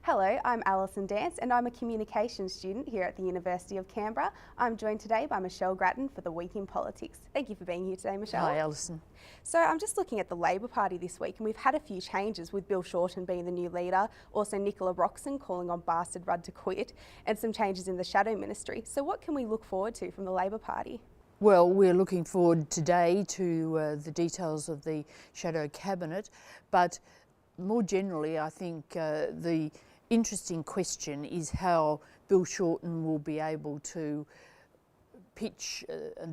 Hello, I'm Alison Dance and I'm a communications student here at the University of Canberra. I'm joined today by Michelle Grattan for the Week in Politics. Thank you for being here today, Michelle. Hi, Alison. So I'm just looking at the Labor Party this week, and we've had a few changes with Bill Shorten being the new leader, also Nicola Roxon calling on Bastard Rudd to quit, and some changes in the Shadow Ministry. So what can we look forward to from the Labor Party? Well, we're looking forward today to the details of the Shadow Cabinet, but more generally I think the interesting question is how Bill Shorten will be able to pitch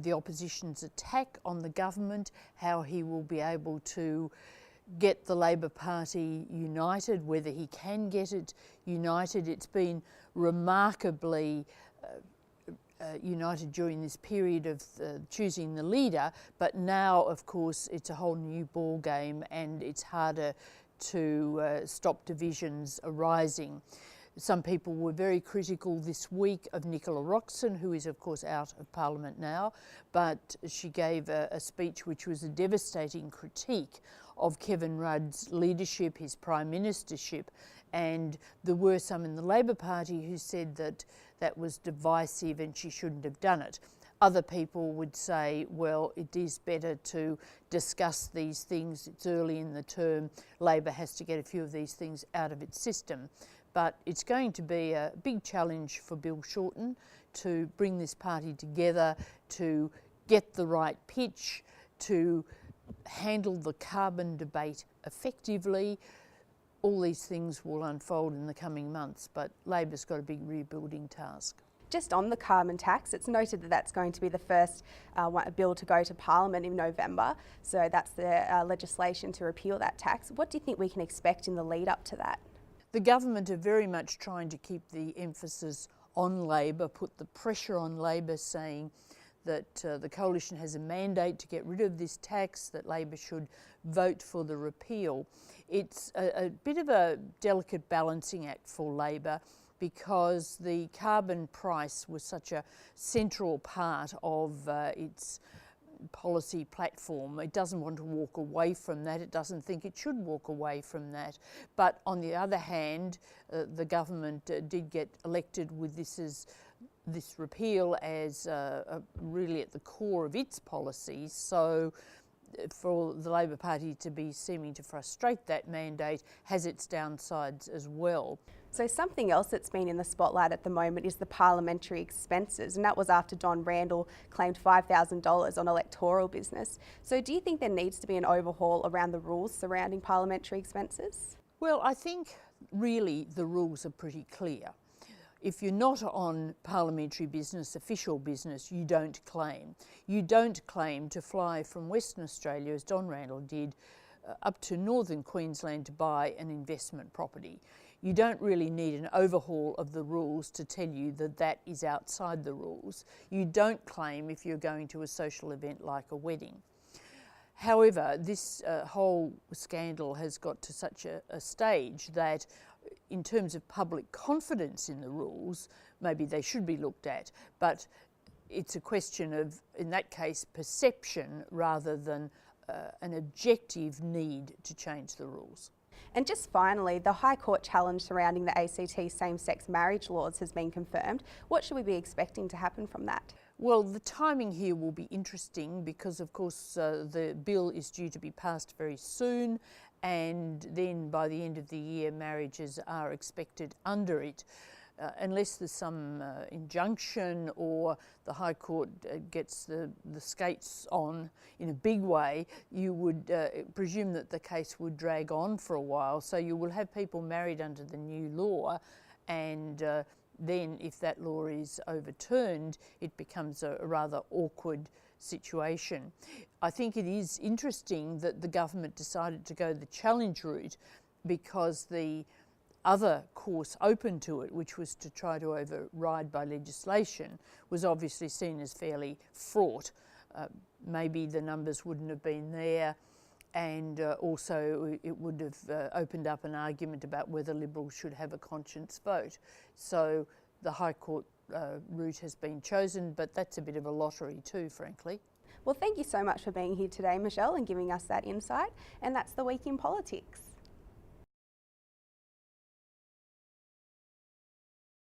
the opposition's attack on the government, how he will be able to get the Labor Party united, whether he can get it united. It's been remarkably united during this period of choosing the leader, but now of course it's a whole new ball game and it's harder to stop divisions arising. Some people were very critical this week of Nicola Roxon, who is of course out of Parliament now, but she gave a speech which was a devastating critique of Kevin Rudd's leadership, his prime ministership, and there were some in the Labor Party who said that that was divisive and she shouldn't have done it. Other people would say, well, it is better to discuss these things. It's early in the term. Labor has to get a few of these things out of its system. But it's going to be a big challenge for Bill Shorten to bring this party together, to get the right pitch, to handle the carbon debate effectively. All these things will unfold in the coming months, but Labor's got a big rebuilding task. Just on the carbon tax, it's noted that that's going to be the first bill to go to Parliament in November. So that's the legislation to repeal that tax. What do you think we can expect in the lead up to that? The government are very much trying to keep the emphasis on Labor, put the pressure on Labor, saying that the coalition has a mandate to get rid of this tax, that Labor should vote for the repeal. It's a bit of a delicate balancing act for Labor, because the carbon price was such a central part of its policy platform. It doesn't want to walk away from that. It doesn't think it should walk away from that. But on the other hand, the government did get elected with this repeal as really at the core of its policies. So for the Labor Party to be seeming to frustrate that mandate has its downsides as well. So something else that's been in the spotlight at the moment is the parliamentary expenses, and that was after Don Randall claimed $5,000 on electoral business. So do you think there needs to be an overhaul around the rules surrounding parliamentary expenses? Well, I think really the rules are pretty clear. If you're not on parliamentary business, official business, you don't claim. You don't claim to fly from Western Australia, as Don Randall did, up to northern Queensland to buy an investment property. You don't really need an overhaul of the rules to tell you that that is outside the rules. You don't claim if you're going to a social event like a wedding. However, this whole scandal has got to such a stage that in terms of public confidence in the rules, maybe they should be looked at, but it's a question of, in that case, perception rather than an objective need to change the rules. And just finally, the High Court challenge surrounding the ACT same-sex marriage laws has been confirmed. What should we be expecting to happen from that? Well, the timing here will be interesting because, of course, the bill is due to be passed very soon, and then by the end of the year marriages are expected under it. Unless there's some injunction or the High Court gets the skates on in a big way, you would presume that the case would drag on for a while. So you will have people married under the new law, and then if that law is overturned, it becomes a rather awkward situation. I think it is interesting that the government decided to go the challenge route, because the other course open to it, which was to try to override by legislation, was obviously seen as fairly fraught. Maybe the numbers wouldn't have been there, and also it would have opened up an argument about whether Liberals should have a conscience vote. So the High Court route has been chosen, but that's a bit of a lottery too, frankly. Well, thank you so much for being here today, Michelle, and giving us that insight. And that's the Week in Politics.